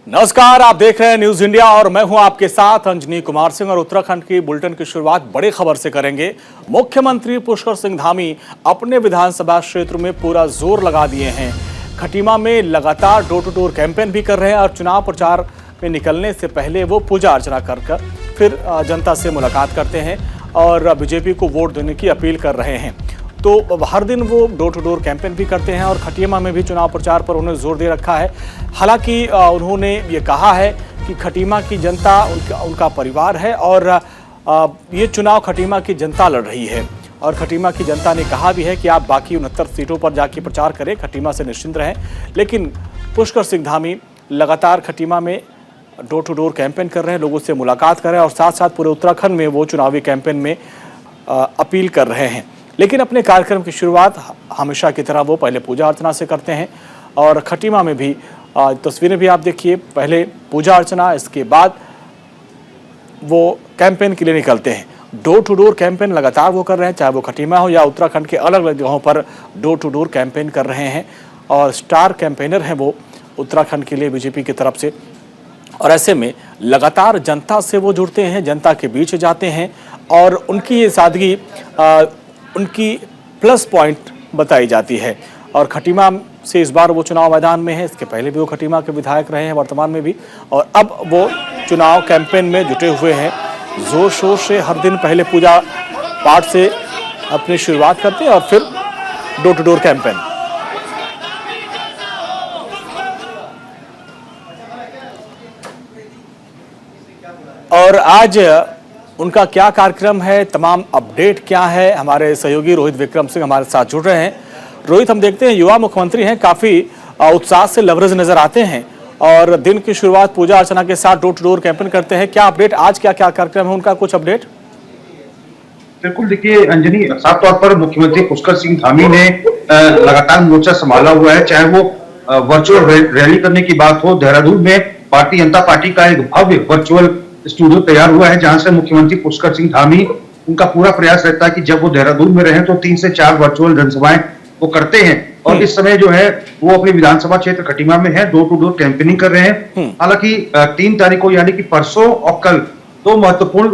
नमस्कार, आप देख रहे हैं न्यूज इंडिया और मैं हूं आपके साथ अंजनी कुमार सिंह। और उत्तराखंड की बुलेटिन की शुरुआत बड़ी खबर से करेंगे। मुख्यमंत्री पुष्कर सिंह धामी अपने विधानसभा क्षेत्र में पूरा जोर लगा दिए हैं। खटीमा में लगातार डोर टू डोर कैंपेन भी कर रहे हैं और चुनाव प्रचार में निकलने से पहले वो पूजा अर्चना कर फिर जनता से मुलाकात करते हैं और बीजेपी को वोट देने की अपील कर रहे हैं। तो हर दिन वो डोर टू डोर कैंपेन भी करते हैं और खटीमा में भी चुनाव प्रचार पर उन्होंने जोर दे रखा है। हालांकि उन्होंने ये कहा है कि खटीमा की जनता उनका परिवार है और ये चुनाव खटीमा की जनता लड़ रही है। और खटीमा की जनता ने कहा भी है कि आप बाकी 69 सीटों पर जाके प्रचार करें, खटीमा से निश्चिंत रहें। लेकिन पुष्कर सिंह धामी लगातार खटीमा में डोर टू डोर कैंपेन कर रहे हैं, लोगों से मुलाकात कर रहे हैं और साथ साथ पूरे उत्तराखंड में वो चुनावी कैंपेन में अपील कर रहे हैं। लेकिन अपने कार्यक्रम की शुरुआत हमेशा की तरह वो पहले पूजा अर्चना से करते हैं और खटीमा में भी तस्वीरें भी आप देखिए, पहले पूजा अर्चना, इसके बाद वो कैंपेन के लिए निकलते हैं। डोर टू डोर कैंपेन लगातार वो कर रहे हैं, चाहे वो खटीमा हो या उत्तराखंड के अलग अलग जगहों पर डोर टू डोर कैंपेन कर रहे हैं और स्टार कैंपेनर हैं वो उत्तराखंड के लिए बीजेपी की तरफ से। और ऐसे में लगातार जनता से वो जुड़ते हैं, जनता के बीच जाते हैं और उनकी ये सादगी उनकी प्लस पॉइंट बताई जाती है। और खटीमा से इस बार वो चुनाव मैदान में है, इसके पहले भी वो खटीमा के विधायक रहे हैं, वर्तमान में भी, और अब वो चुनाव कैंपेन में जुटे हुए हैं। जोर शोर से हर दिन पहले पूजा पाठ से अपनी शुरुआत करते हैं और फिर डोर टू डोर कैंपेन। और आज उनका क्या कार्यक्रम है, तमाम अपडेट क्या है, हमारे सहयोगी रोहित विक्रम सिंह हमारे साथ जुड़ रहे हैं। रोहित, हम देखते हैं युवा मुख्यमंत्री हैं, काफी उत्साह से लबरेज नजर आते हैं और दिन की शुरुआत पूजा अर्चना के साथ डोर टू डोर कैंपेन करते हैं। क्या अपडेट, आज क्या क्या कार्यक्रम है उनका, कुछ अपडेट? बिल्कुल, देखिए अंजनी, साफ तौर पर मुख्यमंत्री पुष्कर सिंह धामी ने लगातार मोर्चा संभाला हुआ है। चाहे वो वर्चुअल रैली करने की बात हो, देहरादून में भारतीय जनता पार्टी का एक भव्य वर्चुअल स्टूडियो तैयार हुआ है जहां से मुख्यमंत्री पुष्कर सिंह धामी, उनका पूरा प्रयास रहता है कि जब वो देहरादून में रहें तो 3 से 4 वर्चुअल जनसभाएं वो करते हैं। और इस समय जो है वो अपने विधानसभा क्षेत्र खटीमा में है, डोर टू डोर कैंपेनिंग कर रहे हैं। हालांकि 3 तारीख को यानी कि परसों और कल 2 महत्वपूर्ण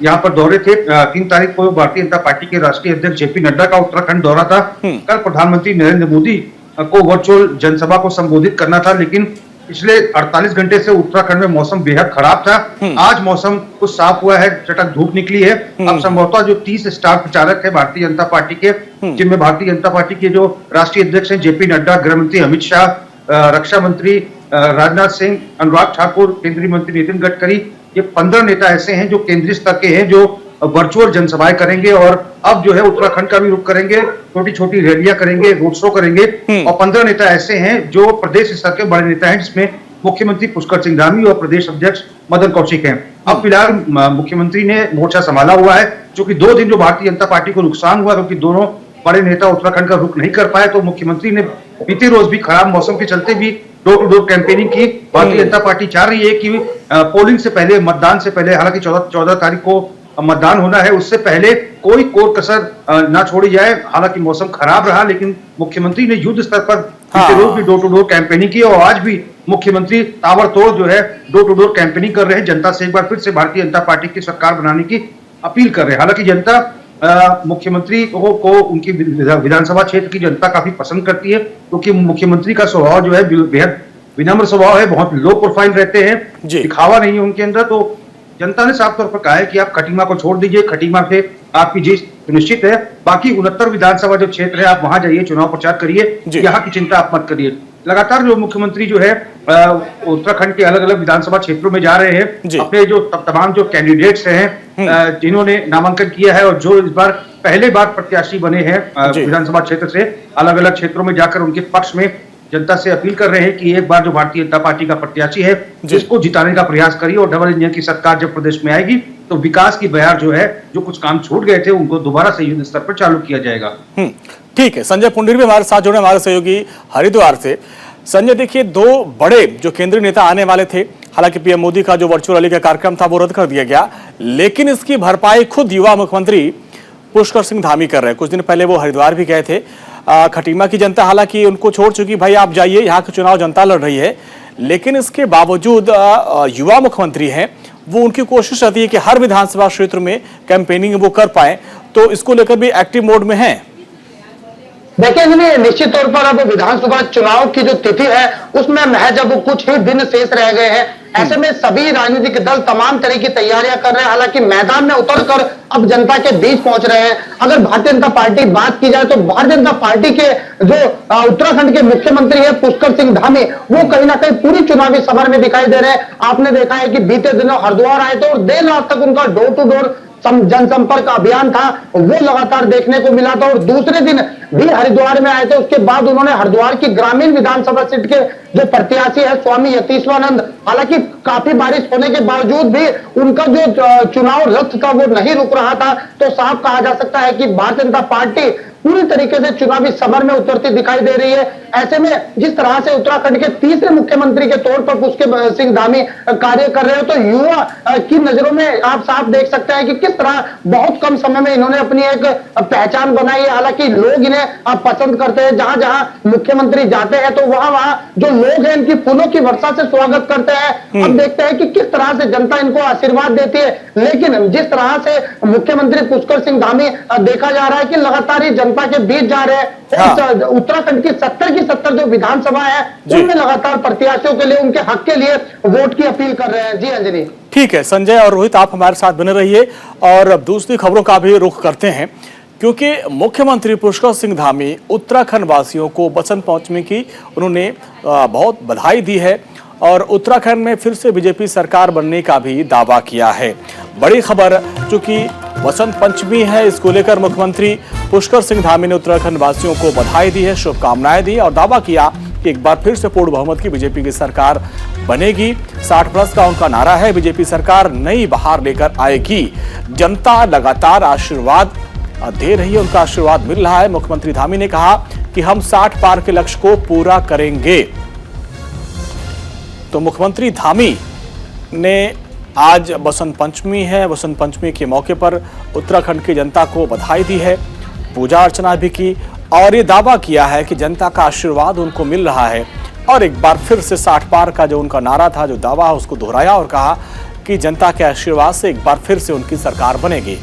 यहाँ पर दौरे थे। 3 तारीख को भारतीय जनता पार्टी के राष्ट्रीय अध्यक्ष जेपी नड्डा का उत्तराखंड दौरा था। कल प्रधानमंत्री नरेंद्र मोदी को वर्चुअल जनसभा को संबोधित करना था, लेकिन पिछले 48 घंटे से उत्तराखंड में मौसम बेहद खराब था। आज मौसम कुछ साफ हुआ है, चटक धूप निकली है। अब संभवतः जो 30 स्टार प्रचारक है भारतीय जनता पार्टी के, जिनमें भारतीय जनता पार्टी के जो राष्ट्रीय अध्यक्ष हैं जेपी नड्डा, गृह मंत्री अमित शाह, रक्षा मंत्री राजनाथ सिंह, अनुराग ठाकुर, केंद्रीय मंत्री नितिन गडकरी, ये 15 नेता ऐसे हैं जो केंद्रीय स्तर के हैं जो वर्चुअल जनसभाएं करेंगे और अब जो है उत्तराखंड का भी रुख करेंगे, छोटी छोटी रैलियां करेंगे, रोड शो करेंगे। और 15 नेता ऐसे हैं जो प्रदेश स्तर के बड़े नेता हैं, जिसमें मुख्यमंत्री पुष्कर सिंह धामी और प्रदेश अध्यक्ष मदन कौशिक हैं। अब फिलहाल मुख्यमंत्री ने मोर्चा संभाला हुआ है, जो कि 2 दिन जो भारतीय जनता पार्टी को नुकसान हुआ क्योंकि दोनों बड़े नेता उत्तराखंड का रुख नहीं कर पाए, तो मुख्यमंत्री ने बीते रोज भी खराब मौसम के चलते भी डोर टू डोर कैंपेनिंग की। भारतीय जनता पार्टी चाह रही है कि पोलिंग से पहले, मतदान से पहले, हालांकि 14 तारीख को मतदान होना है, उससे पहले कोई कसर ना छोड़ी जाए। हालांकि मौसम खराब रहा, लेकिन मुख्यमंत्री ने युद्ध स्तर पर बीते रोज भी डोर टू डोर कैंपेनिंग की और आज भी मुख्यमंत्री ताबड़तोड़ जो है डोर टू डोर कैंपेनिंग कर रहे हैं। जनता से एक बार फिर से भारतीय जनता पार्टी की सरकार बनाने की अपील कर रहे हैं। हालांकि जनता मुख्यमंत्री को उनकी विधानसभा क्षेत्र की जनता काफी पसंद करती है, क्योंकि मुख्यमंत्री का स्वभाव जो है बेहद विनम्र स्वभाव है, बहुत लो प्रोफाइल रहते हैं, दिखावा नहीं है उनके अंदर। तो जनता ने साफ तौर पर कहा है कि आप खटीमा को छोड़ दीजिए, खटीमा से आपकी जीत सुनिश्चित है। बाकी 69 विधानसभा जो क्षेत्र है, आप वहां जाइए, चुनाव प्रचार करिए, यहाँ की चिंता आप मत करिए। लगातार जो मुख्यमंत्री जो है उत्तराखंड के अलग अलग विधानसभा क्षेत्रों में जा रहे हैं, अपने जो तमाम जो कैंडिडेट्स हैं जिन्होंने नामांकन किया है और जो इस बार पहले बार प्रत्याशी बने हैं विधानसभा क्षेत्र से, अलग अलग क्षेत्रों में जाकर उनके पक्ष में जनता से अपील कर रहे हैं कि एक बार जो भारतीय जनता पार्टी का प्रत्याशी है जिसको जिताने का प्रयास करिए और डबल इंजन की सरकार जब प्रदेश में आएगी तो विकास की बयार जो है, जो कुछ काम छूट गए थे उनको दोबारा से युद्ध स्तर पर चालू किया जाएगा। ठीक है, संजय पुंडीर भी हमारे साथ जुड़े, हमारे सहयोगी हरिद्वार से। संजय, देखिए 2 बड़े जो केंद्रीय नेता आने वाले थे, हालांकि पीएम मोदी का जो वर्चुअल रैली का कार्यक्रम था वो रद्द कर दिया गया, लेकिन इसकी भरपाई खुद युवा मुख्यमंत्री पुष्कर सिंह धामी कर रहे हैं। कुछ दिन पहले वो हरिद्वार भी गए थे। खटीमा की जनता हालांकि उनको छोड़ चुकी, भाई आप जाइए, यहाँ के चुनाव जनता लड़ रही है, लेकिन इसके बावजूद युवा मुख्यमंत्री हैं, वो उनकी कोशिश रहती है कि हर विधानसभा क्षेत्र में कैंपेनिंग वो कर पाए, तो इसको लेकर भी एक्टिव मोड में हैं। देखिए निश्चित तौर पर अब विधानसभा चुनाव की जो तिथि है उसमें महज अब कुछ ही दिन शेष रह गए हैं। ऐसे में सभी राजनीतिक दल तमाम तरह की तैयारियां कर रहे हैं, हालांकि मैदान में उतरकर अब जनता के बीच पहुंच रहे हैं। अगर भारतीय जनता पार्टी बात की जाए तो भारतीय जनता पार्टी के जो उत्तराखंड के मुख्यमंत्री है पुष्कर सिंह धामी, वो कहीं ना कहीं पूरी चुनावी समर में दिखाई दे रहे हैं। आपने देखा है कि बीते दिनों हरिद्वार आए थे और देर रात तक उनका डोर टू डोर जनसंपर्क अभियान था, वो लगातार देखने को मिला था। और दूसरे दिन भी हरिद्वार में आए थे। उसके बाद उन्होंने हरिद्वार की ग्रामीण विधानसभा सीट के जो प्रत्याशी है स्वामी यतीश्वरानंद, हालांकि काफी बारिश होने के बावजूद भी उनका जो चुनाव रथ था वो नहीं रुक रहा था। तो साफ कहा जा सकता है कि भारतीय जनता पार्टी पूरी तरीके से चुनावी समर में उतरती दिखाई दे रही है। ऐसे में जिस तरह से उत्तराखंड के तीसरे मुख्यमंत्री के तौर पर पुष्कर सिंह धामी कार्य कर रहे हो, तो युवा की नजरों में आप साफ देख सकते हैं कि किस तरह बहुत कम समय में इन्होंने अपनी एक पहचान बनाई है। हालांकि लोग इन्हें पसंद करते हैं, जहां जहां मुख्यमंत्री जाते हैं तो वहां वहां जो लोग हैं इनकी फूलों की वर्षा से स्वागत करते हैं। अब देखते हैं कि किस तरह से जनता इनको आशीर्वाद देती है। लेकिन जिस तरह से मुख्यमंत्री पुष्कर सिंह धामी देखा जा रहा है कि लगातार ही जनता के बीच जा रहे हैं। हाँ। उत्तराखंड की 70 जो विधानसभा है उनमें लगातार प्रत्याशियों के लिए, उनके हक के लिए वोट की अपील कर रहे हैं। जी अंजनी। ठीक है संजय और रोहित, आप हमारे साथ बने रहिए और अब दूसरी खबरों का भी रुख करते हैं, क्योंकि मुख्यमंत्री पुष्कर सिंह धामी उत्तराखंड वासियों को बसंत पंचमी की उन्होंने बहुत बधाई दी है और उत्तराखंड में फिर से बीजेपी सरकार बनने का भी दावा किया है। बड़ी खबर, चूंकि बसंत पंचमी है, इसको लेकर मुख्यमंत्री पुष्कर सिंह धामी ने उत्तराखंड वासियों को बधाई दी है, शुभकामनाएं दी और दावा किया कि एक बार फिर से पूर्ण बहुमत की बीजेपी की सरकार बनेगी। 60+ का उनका नारा है, बीजेपी सरकार नई बहार लेकर आएगी। जनता लगातार आशीर्वाद दे रही है, उनका आशीर्वाद मिल रहा है। मुख्यमंत्री धामी ने कहा कि हम 60 पार के लक्ष्य को पूरा करेंगे। तो मुख्यमंत्री धामी ने आज बसंत पंचमी है, बसंत पंचमी के मौके पर उत्तराखंड की जनता को बधाई दी है, पूजा अर्चना भी की और ये दावा किया है कि जनता का आशीर्वाद उनको मिल रहा है। और एक बार फिर से 60 पार का जो उनका नारा था, जो दावा है, उसको दोहराया और कहा कि जनता के आशीर्वाद से एक बार फिर से उनकी सरकार बनेगी।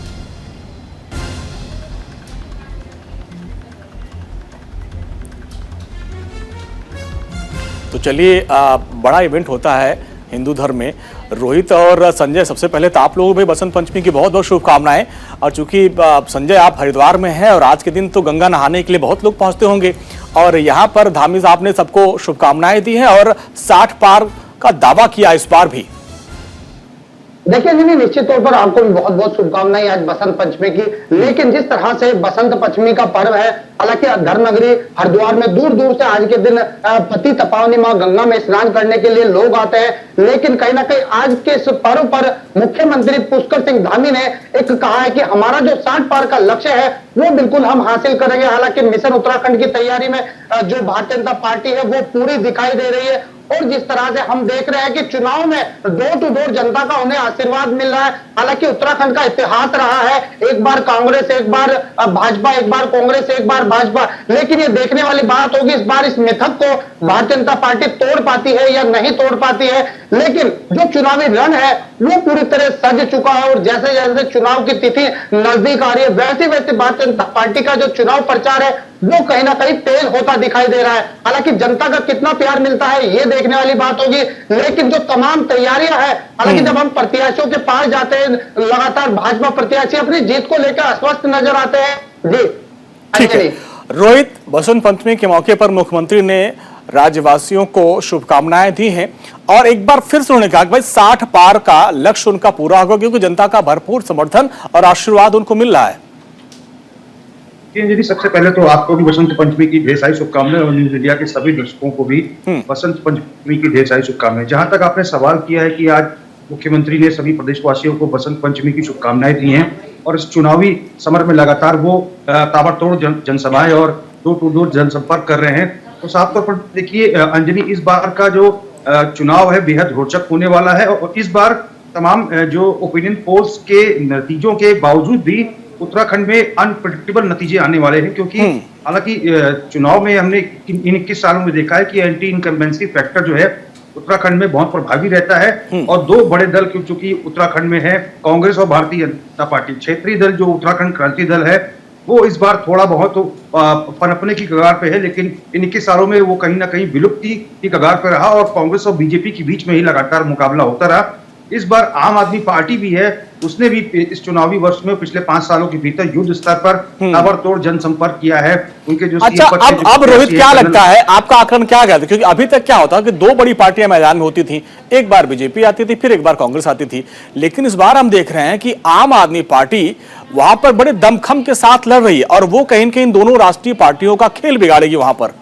तो चलिए, बड़ा इवेंट होता है हिंदू धर्म में। रोहित और संजय, सबसे पहले तो आप लोगों को भी बसंत पंचमी की बहुत बहुत शुभकामनाएं। और चूंकि संजय आप हरिद्वार में हैं और आज के दिन तो गंगा नहाने के लिए बहुत लोग पहुंचते होंगे और यहाँ पर धामी साहब ने सबको शुभकामनाएं दी हैं और 60 पार का दावा किया इस बार भी। देखिए निश्चित तौर पर आपको भी बहुत बहुत शुभकामनाएं आज बसंत पंचमी की। लेकिन जिस तरह से बसंत पंचमी का पर्व है, हालांकि धर्मनगरी हरिद्वार में दूर दूर से आज के दिन पति तपावनी मां गंगा में स्नान करने के लिए लोग आते हैं, लेकिन कहीं ना कहीं आज के इस पर्व पर मुख्यमंत्री पुष्कर सिंह धामी ने एक कहा है कि हमारा जो 60 पार का लक्ष्य है वो बिल्कुल हम हासिल करेंगे। हालांकि मिशन उत्तराखंड की तैयारी में जो भारतीय जनता पार्टी है वो पूरी दिखाई दे रही है। और जिस तरह से हम देख रहे हैं कि चुनाव में डोर टू डोर जनता का उन्हें आशीर्वाद मिल रहा है। हालांकि उत्तराखंड का इतिहास रहा है, एक बार कांग्रेस, एक बार भाजपा, एक बार कांग्रेस, एक बार भाजपा, लेकिन ये देखने वाली बात होगी इस बार इस मिथक को भारतीय जनता पार्टी तोड़ पाती है या नहीं तोड़ पाती है। लेकिन जो चुनावी रण है वो पूरी तरह सज चुका है और जैसे जैसे चुनाव की तिथि नजदीक आ रही है वैसे वैसे भारतीय जनता पार्टी का जो चुनाव प्रचार है वो कहीं ना कहीं तेज होता दिखाई दे रहा है। हालांकि जनता का कितना प्यार मिलता है ये देखने वाली बात होगी, लेकिन जो तमाम तैयारियां हैं, हालांकि जब हम प्रत्याशियों के पास जाते हैं लगातार भाजपा प्रत्याशी अपनी जीत को लेकर अस्वस्थ नजर आते हैं। जी ठीक है रोहित, बसंत पंचमी के मौके पर मुख्यमंत्री ने राज्यवासियों को शुभकामनाएं दी हैं और एक बार फिर से उन्होंने कहा कि भाई 60 पार का लक्ष्य उनका पूरा होगा, क्योंकि जनता का भरपूर समर्थन और आशीर्वाद उनको मिल रहा है। जी, सबसे पहले तो आपको भी बसंत पंचमी की ढेर सारी शुभकामनाएं और न्यूज इंडिया के सभी दर्शकों को भी बसंत पंचमी की ढेर सारी शुभकामनाएं। जहां तक आपने सवाल किया है कि आज मुख्यमंत्री ने सभी प्रदेशवासियों को बसंत पंचमी की शुभकामनाएं दी हैं और इस चुनावी समर में लगातार वो ताबड़तोड़ जनसभाएं और डोर टू डोर जनसंपर्क कर रहे हैं। तो साफ तौर पर देखिए अंजनी, इस बार का जो चुनाव है बेहद रोचक होने वाला है और इस बार तमाम जो ओपिनियन पोल्स के नतीजों के बावजूद भी उत्तराखंड में अनप्रेडिक्टेबल नतीजे आने वाले हैं, क्योंकि हालांकि चुनाव में हमने इन 21 सालों में देखा है कि एंटी इनकम्बेंसी फैक्टर जो है उत्तराखंड में बहुत प्रभावी रहता है। और दो बड़े दल चूंकि उत्तराखंड में है, कांग्रेस और भारतीय जनता पार्टी, क्षेत्रीय दल जो उत्तराखंड क्रांति दल है वो इस बार थोड़ा बहुत पनपने की कगार पे है, लेकिन इन 21 सालों में वो कहीं ना कहीं विलुप्ति की कगार पे रहा और कांग्रेस और बीजेपी के बीच में ही लगातार मुकाबला होता रहा। इस बार आम आदमी पार्टी भी है, उसने भी इस चुनावी वर्ष में पिछले 5 सालों के भीतर युद्ध स्तर पर ताबड़तोड़ जनसंपर्क किया है। उनके जो अच्छा, अब रोहित क्या लगता है, आपका आकलन क्या कहता है? क्योंकि अभी तक क्या होता कि दो बड़ी पार्टियां मैदान में होती थी, एक बार बीजेपी आती थी, फिर एक बार कांग्रेस आती थी, लेकिन इस बार हम देख रहे हैं कि आम आदमी पार्टी वहां पर बड़े दमखम के साथ लड़ रही है और वो कहीं न कहीं दोनों राष्ट्रीय पार्टियों का खेल बिगाड़ेगी वहां पर।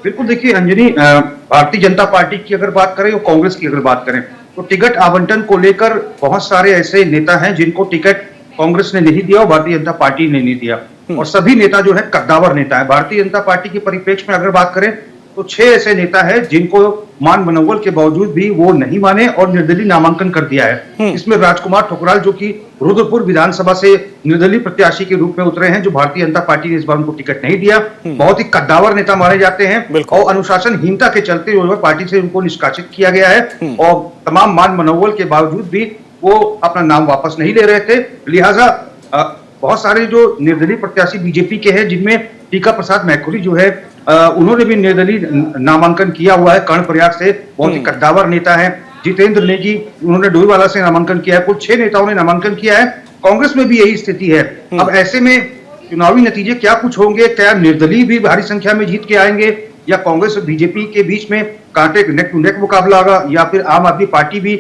बिल्कुल, देखिए अंजनी, भारतीय जनता पार्टी की अगर बात करें और कांग्रेस की अगर बात करें तो टिकट आवंटन को लेकर बहुत सारे ऐसे नेता हैं जिनको टिकट कांग्रेस ने नहीं दिया और भारतीय जनता पार्टी ने नहीं दिया, और सभी नेता जो है कद्दावर नेता है। भारतीय जनता पार्टी के परिप्रेक्ष्य में अगर बात करें तो 6 ऐसे नेता हैं जिनको मान मनोबल के बावजूद भी वो नहीं माने और निर्दलीय नामांकन कर दिया है। इसमें राजकुमार ठुकराल जो कि रुद्रपुर विधानसभा से निर्दलीय प्रत्याशी के रूप में उतरे हैं, जो भारतीय जनता पार्टी ने इस बार उनको टिकट नहीं दिया, बहुत ही कद्दावर नेता माने जाते हैं और अनुशासनहीनता के चलते जो है पार्टी से उनको निष्कासित किया गया है और तमाम मान मनोबल के बावजूद भी वो अपना नाम वापस नहीं ले रहे थे। लिहाजा बहुत सारे जो निर्दलीय प्रत्याशी बीजेपी के हैं, जिनमें टीका प्रसाद मैखुरी जो है उन्होंने भी निर्दलीय नामांकन किया हुआ है कर्णप्रयाग से, बहुत ही कद्दावर नेता है। जितेंद्र नेगी, उन्होंने डोईवाला से नामांकन किया है। कुल 6 नेताओं ने नामांकन किया है। कांग्रेस में भी यही स्थिति है। अब ऐसे में चुनावी नतीजे क्या कुछ होंगे? क्या निर्दलीय भी भारी संख्या में जीत के आएंगे या कांग्रेस और बीजेपी के बीच में कांटे नेक टू नेक मुकाबला होगा या फिर आम आदमी पार्टी भी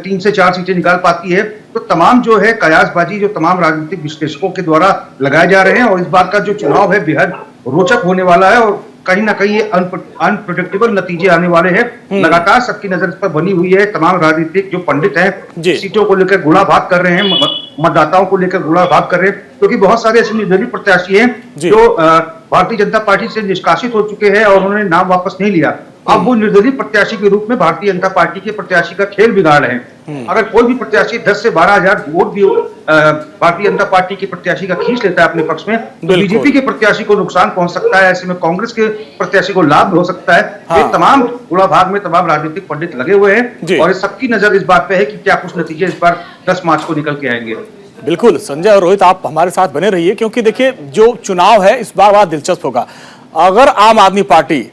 3 से 4 सीटें निकाल पाती है? तो तमाम जो है कयासबाजी जो तमाम राजनीतिक विश्लेषकों के द्वारा लगाए जा रहे हैं और इस बार का जो चुनाव है बेहद रोचक होने वाला है और कहीं ना कहीं ये अनप्रेडिक्टेबल नतीजे आने वाले हैं। लगातार सबकी नजर इस पर बनी हुई है। तमाम राजनीतिक जो पंडित हैं सीटों को लेकर गुड़ा भाग कर रहे हैं, मतदाताओं को लेकर गुड़ा भाग कर रहे हैं, क्योंकि बहुत सारे ऐसे निर्दलीय प्रत्याशी हैं जो भारतीय जनता पार्टी से निष्कासित हो चुके हैं और उन्होंने नाम वापस नहीं लिया। अब वो निर्दलीय प्रत्याशी के रूप में भारतीय जनता पार्टी के प्रत्याशी का खेल बिगाड़ रहे हैं। अगर कोई भी प्रत्याशी 10 से 12 हजार वोट भी भारतीय जनता पार्टी के प्रत्याशी का खींच लेता है अपने पक्ष में, तो बीजेपी के प्रत्याशी को नुकसान पहुंच सकता है। ऐसे में कांग्रेस के प्रत्याशी को लाभ हो सकता है। ये तमाम गुड़ा भाग में तमाम राजनीतिक पंडित लगे हुए हैं और सबकी नजर इस बात पे है कि क्या कुछ नतीजे इस बार 10 मार्च को निकल के आएंगे। बिल्कुल संजय और रोहित, आप हमारे साथ बने रहिए, क्योंकि देखिए जो चुनाव है इस बार बड़ा दिलचस्प होगा। अगर आम आदमी पार्टी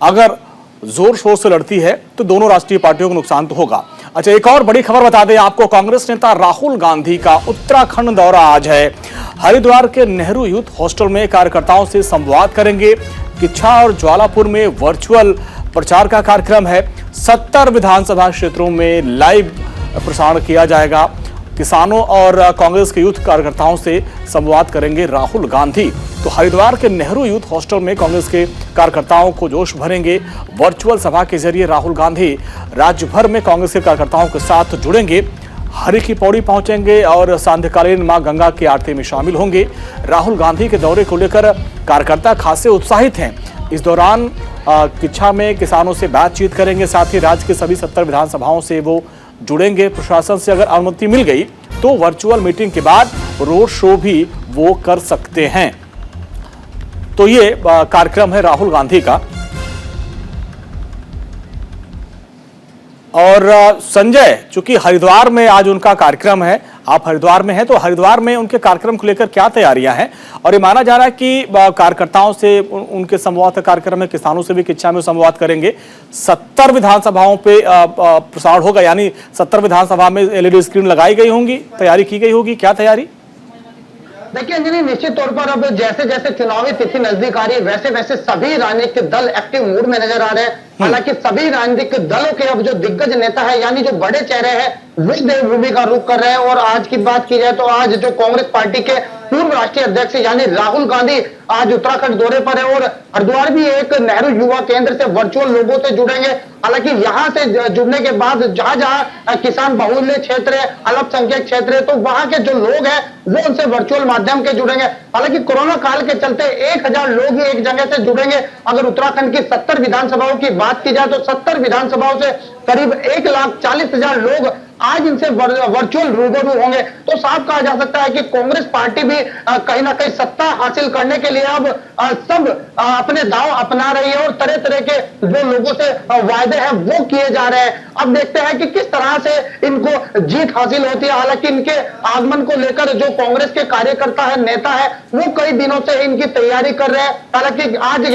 अगर जोर शोर से लड़ती है तो दोनों राष्ट्रीय पार्टियों को नुकसान तो होगा। अच्छा, एक और बड़ी खबर बता दें आपको, कांग्रेस नेता राहुल गांधी का उत्तराखंड दौरा आज है। हरिद्वार के नेहरू यूथ हॉस्टल में कार्यकर्ताओं से संवाद करेंगे। किच्छा और ज्वालापुर में वर्चुअल प्रचार का कार्यक्रम है। 70 विधानसभा क्षेत्रों में लाइव प्रसारण किया जाएगा। किसानों और कांग्रेस के यूथ कार्यकर्ताओं से संवाद करेंगे राहुल गांधी। तो हरिद्वार के नेहरू यूथ हॉस्टल में कांग्रेस के कार्यकर्ताओं को जोश भरेंगे। वर्चुअल सभा के जरिए राहुल गांधी राज्य भर में कांग्रेस के कार्यकर्ताओं के साथ जुड़ेंगे। हरि की पौड़ी पहुंचेंगे और सांध्यकालीन मां गंगा की आरती में शामिल होंगे। राहुल गांधी के दौरे को लेकर कार्यकर्ता खासे उत्साहित हैं। इस दौरान किच्छा में किसानों से बातचीत करेंगे, साथ ही राज्य के सभी 70 विधानसभाओं से वो जुड़ेंगे। प्रशासन से अगर अनुमति मिल गई तो वर्चुअल मीटिंग के बाद रोड शो भी वो कर सकते हैं। तो ये कार्यक्रम है राहुल गांधी का। और संजय, चूंकि हरिद्वार में आज उनका कार्यक्रम है, आप हरिद्वार में हैं, तो हरिद्वार में उनके कार्यक्रम को लेकर क्या तैयारियां हैं? और ये माना जा रहा है कि कार्यकर्ताओं से उनके संवाद का कार्यक्रम है, किसानों से भी किच्छा में संवाद करेंगे। 70 विधानसभाओं पे प्रसारण होगा, यानी 70 विधानसभा में एलईडी स्क्रीन लगाई गई होंगी, तैयारी की गई होगी। क्या तैयारी? देखिए अंजनी, निश्चित तौर पर अब जैसे जैसे चुनावी तिथि नजदीक आ रही है वैसे वैसे सभी राजनीतिक दल एक्टिव मूड में नजर आ रहे हैं। हालांकि सभी राजनीतिक दलों के अब जो दिग्गज नेता है यानी जो बड़े चेहरे हैं वो देवभूमि का रुख कर रहे हैं। और आज की बात की जाए तो आज जो कांग्रेस पार्टी के पूर्व राष्ट्रीय अध्यक्ष यानी राहुल गांधी आज उत्तराखंड दौरे पर है और हरिद्वार भी एक नेहरू युवा केंद्र से वर्चुअल लोगों से जुड़ेंगे। हालांकि यहाँ से जुड़ने के बाद जहां जहां किसान बहुल्य क्षेत्र है, अल्पसंख्यक क्षेत्र है, तो वहां के जो लोग हैं वो उनसे वर्चुअल माध्यम के जुड़ेंगे। हालांकि कोरोना काल के चलते 1000 लोग ही एक जगह से जुड़ेंगे। अगर उत्तराखंड की 70 विधानसभाओं की बात की जाए तो 70 विधानसभाओं से करीब 1,40,000 लोग आज इनसे वर्चुअल रूबरू होंगे तो साफ कहा जा सकता है कि कांग्रेस पार्टी भी कहीं ना कहीं सत्ता हासिल करने के लिए अब सब अपने दांव अपना रही है और तरह तरह के जो लोगों से वायदे हैं वो किए जा रहे हैं। अब देखते हैं कि किस तरह से इनको जीत हासिल होती है। हालांकि इनके आगमन को लेकर जो कांग्रेस के कार्यकर्ता है, नेता है, वो कई दिनों से इनकी तैयारी कर रहे हैं। हालांकि आज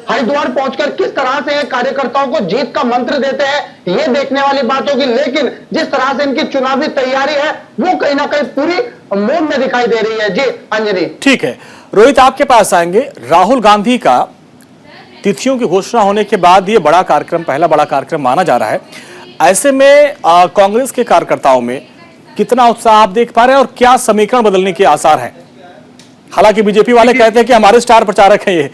हरिद्वार पहुंचकर किस तरह से कार्यकर्ताओं को जीत का मंत्र देते हैं ये देखने वाली बात होगी। लेकिन जिस तरह से इनकी चुनावी तैयारी है वो कहीं ना कहीं पूरी मोड में दिखाई दे रही है। जी अंजनी। ठीक है रोहित, आपके पास आएंगे। राहुल गांधी का तिथियों की घोषणा होने के बाद ये बड़ा कार्यक्रम, पहला बड़ा कार्यक्रम माना जा रहा है। ऐसे में कांग्रेस के कार्यकर्ताओं में कितना उत्साह आप देख पा रहे हैं और क्या समीकरण बदलने के आसार हैं? हालांकि बीजेपी वाले कहते हैं कि हमारे स्टार प्रचारक हैं ये।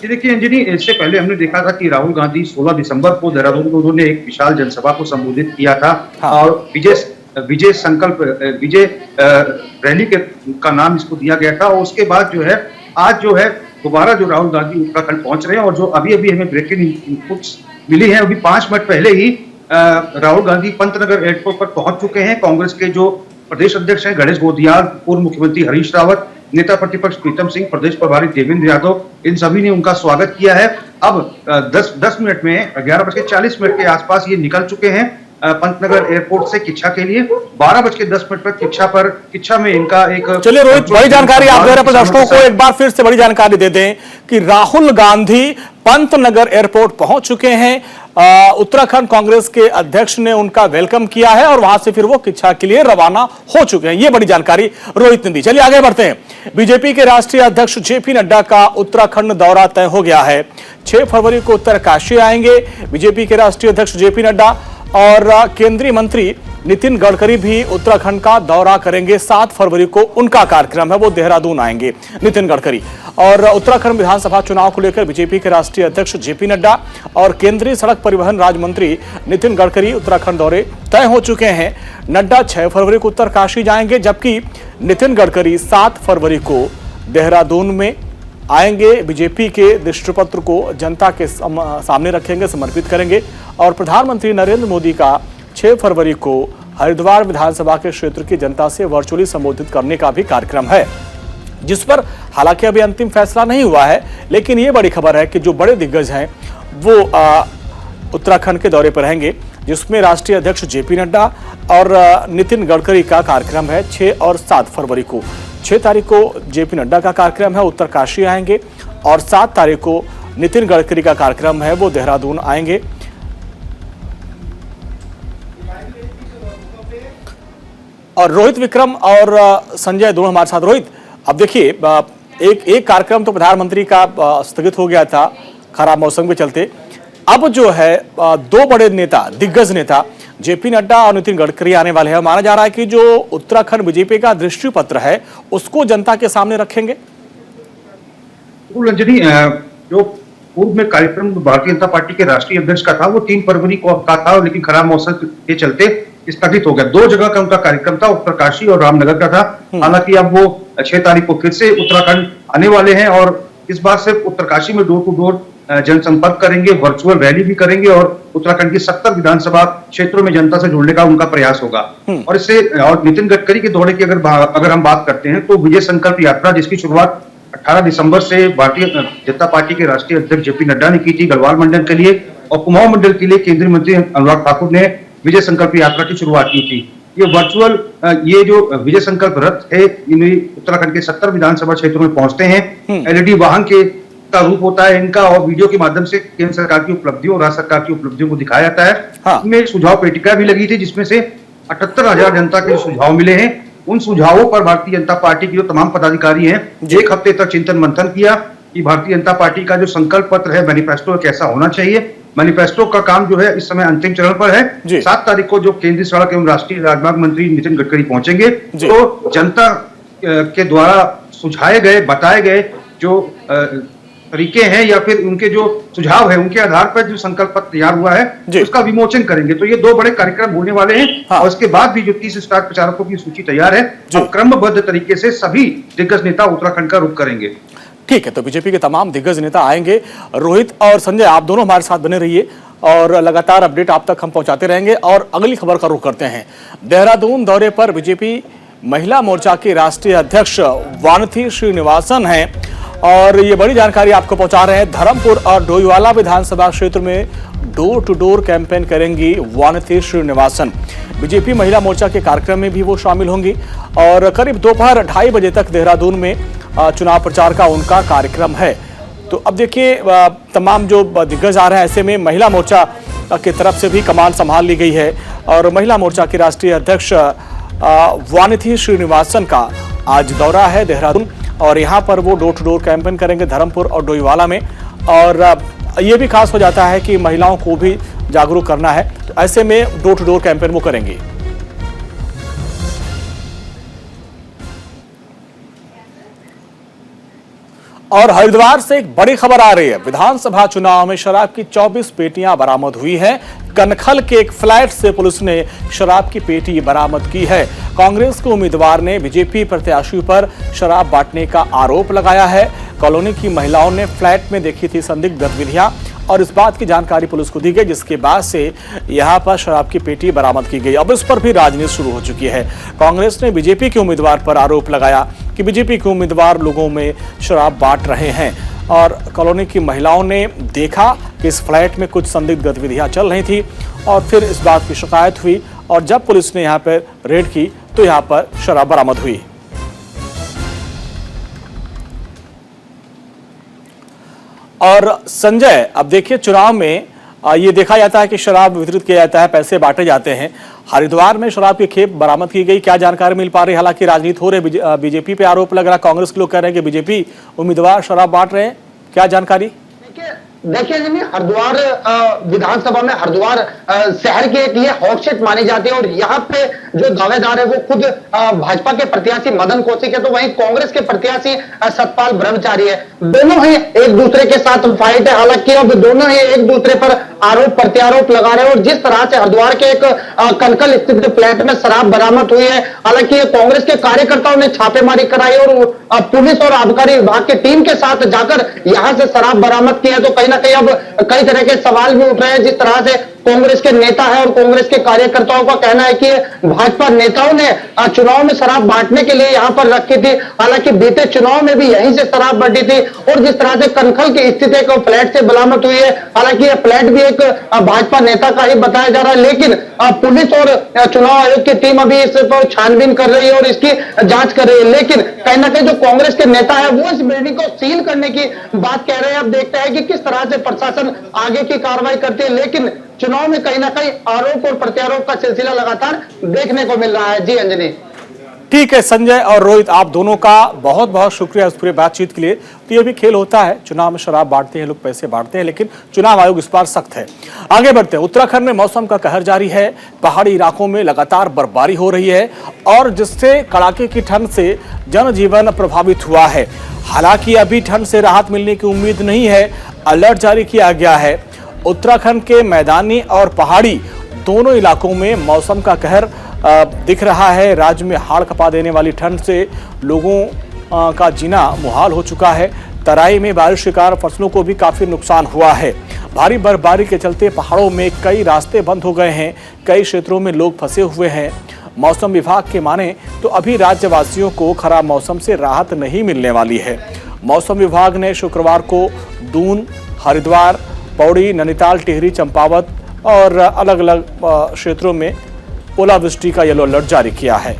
देखिए अंजनी, इससे पहले हमने देखा था कि राहुल गांधी 16 दिसंबर को देहरादून में उन्होंने एक विशाल जनसभा को संबोधित किया था। हाँ। और विजय संकल्प रैली का नाम इसको दिया गया था। और उसके बाद जो है आज जो है दोबारा जो राहुल गांधी उत्तराखंड पहुंच रहे हैं और जो अभी अभी हमें ब्रेकिंग इनपुट्स मिली है, अभी 5 मिनट पहले ही राहुल गांधी पंतनगर एयरपोर्ट पर पहुंच चुके हैं। कांग्रेस के जो प्रदेश अध्यक्ष हैं गणेश गोदियाल, पूर्व मुख्यमंत्री हरीश रावत, नेता प्रतिपक्ष प्रीतम सिंह, प्रदेश प्रभारी देवेंद्र यादव, इन सभी ने उनका स्वागत किया है। अब 10 मिनट में 11:40 के आसपास ये निकल चुके हैं पंतनगर एयरपोर्ट से किच्छा के लिए। 12:10 पर किच्छा में इनका एक। चलिए रोहित, बड़ी जानकारी आप दे रहे हैं दर्शकों को। एक बार फिर से बड़ी जानकारी दे दें कि राहुल गांधी पंतनगर एयरपोर्ट पहुंच चुके हैं। उत्तराखंड कांग्रेस के अध्यक्ष ने उनका वेलकम किया है और वहां से फिर वो किच्छा के लिए रवाना हो चुके हैं। ये बड़ी जानकारी रोहित ने दी। चलिए आगे बढ़ते हैं। बीजेपी के राष्ट्रीय अध्यक्ष जेपी नड्डा का उत्तराखंड दौरा तय हो गया है। 6 फरवरी को उत्तरकाशी आएंगे बीजेपी के राष्ट्रीय अध्यक्ष जेपी नड्डा और केंद्रीय मंत्री नितिन गडकरी भी उत्तराखंड का दौरा करेंगे। 7 फरवरी को उनका कार्यक्रम है, वो देहरादून आएंगे नितिन गडकरी। और उत्तराखंड विधानसभा चुनाव को लेकर बीजेपी के राष्ट्रीय अध्यक्ष जेपी नड्डा और केंद्रीय सड़क परिवहन राज्य मंत्री नितिन गडकरी उत्तराखंड दौरे तय हो चुके हैं। नड्डा 6 फरवरी को उत्तरकाशी जाएंगे जबकि नितिन गडकरी 7 फरवरी को देहरादून में आएंगे। बीजेपी के दृष्टिपत्र को जनता के सामने रखेंगे, समर्पित करेंगे। और प्रधानमंत्री नरेंद्र मोदी का 6 फरवरी को हरिद्वार विधानसभा के क्षेत्र की जनता से वर्चुअली संबोधित करने का भी कार्यक्रम है, जिस पर हालांकि अभी अंतिम फैसला नहीं हुआ है। लेकिन ये बड़ी खबर है कि जो बड़े दिग्गज हैं वो उत्तराखंड के दौरे पर रहेंगे, जिसमें राष्ट्रीय अध्यक्ष जेपी नड्डा और नितिन गडकरी का कार्यक्रम है 6 और 7 फरवरी को। 6 तारीख को जेपी नड्डा का कार्यक्रम है, उत्तरकाशी आएंगे। और 7 तारीख को नितिन गडकरी का कार्यक्रम है, वो देहरादून आएंगे। और रोहित विक्रम और संजय दोनों हमारे साथ। रोहित, अब देखिए एक कार्यक्रम तो प्रधानमंत्री का स्थगित हो गया था खराब मौसम के चलते। अब जो है 2 बड़े नेता, दिग्गज नेता जेपी नड्डा और नितिन गडकरी आने वाले हैं। माना जा रहा है कि जो उत्तराखंड बीजेपी का दृष्टि पत्र है उसको जनता के सामने रखेंगे। रंजनी, जो पूर्व में कार्यक्रम भारतीय जनता पार्टी के राष्ट्रीय अध्यक्ष का था वो 3 फरवरी को का था, लेकिन खराब मौसम के चलते स्थगित हो गया। 2 जगह का उनका कार्यक्रम था, उत्तरकाशी और रामनगर का था। हालांकि अब वो 6 तारीख को फिर से उत्तराखंड आने वाले हैं और इस बार सिर्फ उत्तरकाशी में डोर टू डोर जनसंपर्क करेंगे, वर्चुअल रैली भी करेंगे और उत्तराखंड की 70 विधानसभा क्षेत्रों में जनता से जुड़ने का उनका प्रयास होगा। और इससे और नितिन गडकरी के दौरे की अगर हम बात करते हैं तो विजय संकल्प यात्रा, जिसकी शुरुआत 18 दिसंबर से भारतीय जनता पार्टी के राष्ट्रीय अध्यक्ष जेपी नड्डा ने की थी गढ़वाल मंडल के लिए, और कुमाऊं मंडल के लिए केंद्रीय मंत्री अनुराग ठाकुर ने विजय संकल्प यात्रा की शुरुआत की थी। ये वर्चुअल ये जो विजय संकल्प रथ है, इन्हें उत्तराखंड के 70 विधानसभा क्षेत्रों में पहुंचते हैं। एलईडी वाहन का रूप होता है इनका और वीडियो के माध्यम से केंद्र सरकार की उपलब्धियों और राज्य सरकार की उपलब्धियों को दिखाया जाता है। हाँ। इसमें सुझाव पेटिका भी लगी थी जिसमें से 78,000 जनता के सुझाव मिले हैं। उन सुझावों पर भारतीय जनता पार्टी के जो तमाम पदाधिकारी हैं 1 हफ्ते तक चिंतन मंथन किया कि भारतीय जनता पार्टी का जो संकल्प पत्र है, मैनिफेस्टो कैसा होना चाहिए। मैनिफेस्टो का काम जो है इस समय अंतिम चरण पर है। 7 तारीख को जो केंद्रीय सड़क एवं राष्ट्रीय राजमार्ग मंत्री नितिन गडकरी पहुंचेंगे तो जनता के द्वारा सुझाए गए, बताए गए जो तरीके हैं या फिर उनके जो सुझाव है उनके आधार पर जो संकल्प पत्र तैयार हुआ है उसका विमोचन करेंगे। तो ये 2 बड़े कार्यक्रम होने वाले हैं। हाँ। और उसके बाद भी जो 30 स्टार प्रचारकों की सूची तैयार है, क्रमबद्ध तरीके से सभी दिग्गज नेता उत्तराखंड का रुख करेंगे। ठीक है, तो बीजेपी के तमाम दिग्गज नेता आएंगे। रोहित और संजय, आप दोनों हमारे साथ बने रहिए। और लगातार अपडेट आप तक हम पहुंचाते रहेंगे। और अगली खबर का रुख करते हैं। देहरादून दौरे पर बीजेपी महिला मोर्चा की राष्ट्रीय अध्यक्ष वानथी श्रीनिवासन हैं और ये बड़ी जानकारी आपको पहुंचा रहे हैं। धर्मपुर और डोईवाला विधानसभा क्षेत्र में डोर टू डोर कैंपेन करेंगी वानथी श्रीनिवासन। बीजेपी महिला मोर्चा के कार्यक्रम में भी वो शामिल होंगी और करीब दोपहर 2:30 बजे तक देहरादून में चुनाव प्रचार का उनका कार्यक्रम है। तो अब देखिए तमाम जो दिग्गज आ रहे हैं, ऐसे में महिला मोर्चा की तरफ से भी कमान संभाल ली गई है और महिला मोर्चा की राष्ट्रीय अध्यक्ष वानथी श्रीनिवासन का आज दौरा है देहरादून और यहाँ पर वो डोर टू डोर कैंपेन करेंगे धर्मपुर और डोईवाला में। और ये भी खास हो जाता है कि महिलाओं को भी जागरूक करना है, तो ऐसे में डोर टू डोर कैंपेन वो करेंगे। और हरिद्वार से एक बड़ी खबर आ रही है। विधानसभा चुनाव में शराब की 24 पेटियां बरामद हुई हैं। कनखल के एक फ्लैट से पुलिस ने शराब की पेटी बरामद की है। कांग्रेस के उम्मीदवार ने बीजेपी प्रत्याशी पर शराब बांटने का आरोप लगाया है। कॉलोनी की महिलाओं ने फ्लैट में देखी थी संदिग्ध गतिविधियां और इस बात की जानकारी पुलिस को दी गई, जिसके बाद से यहां पर शराब की पेटी बरामद की गई। अब इस पर भी राजनीति शुरू हो चुकी है। कांग्रेस ने बीजेपी के उम्मीदवार पर आरोप लगाया कि बीजेपी के उम्मीदवार लोगों में शराब बांट रहे हैं और कॉलोनी की महिलाओं ने देखा कि इस फ्लैट में कुछ संदिग्ध गतिविधियां चल रही थी और फिर इस बात की शिकायत हुई और जब पुलिस ने यहाँ पर रेड की तो यहाँ पर शराब बरामद हुई। और संजय, अब देखिए चुनाव में ये देखा जाता है कि शराब वितरित किया जाता है, पैसे बांटे जाते हैं। हरिद्वार में शराब की खेप बरामद की गई, क्या जानकारी मिल पा रही है? हालांकि राजनीति हो रही है, बीजेपी पे आरोप लग रहा है, कांग्रेस के लोग कह रहे हैं कि बीजेपी उम्मीदवार शराब बांट रहे हैं, क्या जानकारी? देखिए जी, हरिद्वार विधानसभा में हरिद्वार शहर की एक ये हॉटसेट मानी जाती है और यहाँ पे जो दावेदार है वो खुद भाजपा के प्रत्याशी मदन कौशिक है, तो वहीं कांग्रेस के प्रत्याशी सतपाल ब्रह्मचारी है। दोनों ही एक दूसरे के साथ फाइट है। हालांकि अब दोनों ही एक दूसरे पर आरोप प्रत्यारोप लगा रहे हैं और जिस तरह से हरिद्वार के एक कनकल स्थित फ्लैट में शराब बरामद हुई है, हालांकि कांग्रेस के कार्यकर्ताओं ने छापेमारी कराई और पुलिस और आबकारी विभाग की टीम के साथ जाकर यहां से शराब बरामद की है, तो कहीं ना कहीं अब कई तरह के सवाल भी उठ रहे हैं। जिस तरह से कांग्रेस के नेता है और कांग्रेस के कार्यकर्ताओं का कहना है कि भाजपा नेताओं ने चुनाव में शराब बांटने के लिए यहां पर रखी थी। हालांकि बीते चुनाव में भी यहीं से शराब बटी थी और जिस तरह से कनखल की स्थित एक फ्लैट से बरामद हुई है, हालांकि यह फ्लैट भी एक भाजपा नेता का ही बताया जा रहा है, लेकिन पुलिस और चुनाव आयोग की टीम अभी इस पर छानबीन कर रही है और इसकी जांच कर रही है। लेकिन कहीं ना कहीं जो कांग्रेस के नेता है वो इस बिल्डिंग को सील करने की बात कह रहे हैं। अब देखते हैं कि किस तरह से प्रशासन आगे की कार्रवाई करती है, लेकिन चुनाव में कहीं ना कहीं आरोप और प्रत्यारोप का सिलसिला लगातार देखने को मिल रहा है। जी अंजनी। ठीक है संजय और रोहित, आप दोनों का बहुत बहुत शुक्रिया इस पूरे बातचीत के लिए। तो ये भी खेल होता है, चुनाव में शराब बांटते हैं लोग, पैसे बांटते हैं, लेकिन चुनाव आयोग इस बार सख्त है। आगे बढ़ते हैं। उत्तराखंड में मौसम का कहर जारी है। पहाड़ी इलाकों में लगातार बर्फबारी हो रही है और जिससे कड़ाके की ठंड से जनजीवन प्रभावित हुआ है। हालांकि अभी ठंड से राहत मिलने की उम्मीद नहीं है। अलर्ट जारी किया गया है। उत्तराखंड के मैदानी और पहाड़ी दोनों इलाकों में मौसम का कहर दिख रहा है। राज्य में हाड़ कपा देने वाली ठंड से लोगों का जीना मुहाल हो चुका है। तराई में बारिश के कारण फसलों को भी काफी नुकसान हुआ है। भारी बर्फबारी के चलते पहाड़ों में कई रास्ते बंद हो गए हैं। कई क्षेत्रों में लोग फंसे हुए हैं। मौसम विभाग के माने तो अभी राज्यवासियों को खराब मौसम से राहत नहीं मिलने वाली है। मौसम विभाग ने शुक्रवार को दून, हरिद्वार, पौड़ी, नैनीताल, टिहरी, चंपावत और अलग अलग क्षेत्रों में ओलावृष्टि का येलो अलर्ट जारी किया है।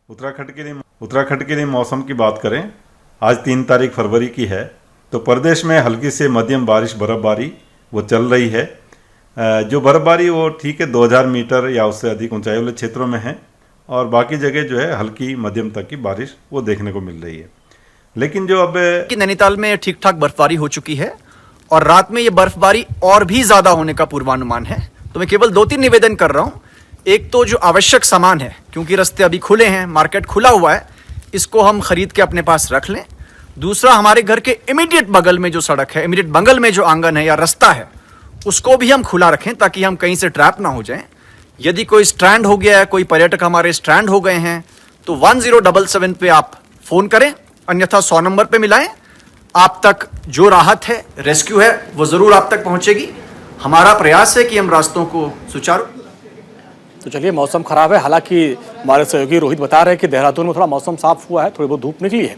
उत्तराखंड के लिए मौसम की बात करें, आज 3 तारीख फरवरी की है, तो प्रदेश में हल्की से मध्यम बारिश बर्फबारी वो चल रही है। जो बर्फबारी वो ठीक है 2000 मीटर या उससे अधिक ऊंचाई वाले क्षेत्रों में है और बाकी जगह जो है हल्की मध्यम तक की बारिश वो देखने को मिल रही है। लेकिन जो अब नैनीताल में ठीक ठाक बर्फबारी हो चुकी है और रात में ये बर्फबारी और भी ज्यादा होने का पूर्वानुमान है। तो मैं केवल 2-3 निवेदन कर रहा हूं। एक तो जो आवश्यक सामान है, क्योंकि रास्ते अभी खुले हैं, मार्केट खुला हुआ है, इसको हम खरीद के अपने पास रख लें। दूसरा, हमारे घर के इमीडिएट बगल में जो सड़क है, इमीडिएट बगल में जो आंगन है या रास्ता है, उसको भी हम खुला रखें ताकि हम कहीं से ट्रैप ना हो जाएं। यदि कोई स्ट्रैंड हो गया है, कोई पर्यटक हमारे स्ट्रैंड हो गए हैं, तो 1077 पे आप फोन करें, अन्यथा 100 नंबर पे मिलाएं। आप तक जो राहत है, रेस्क्यू है, वो जरूर आप तक पहुंचेगी। हमारा प्रयास है कि हम रास्तों को सुचारू। तो चलिए, मौसम खराब है, हालांकि हमारे सहयोगी रोहित बता रहे हैं कि देहरादून में थोड़ा मौसम साफ हुआ है, थोड़ी बहुत धूप निकली है।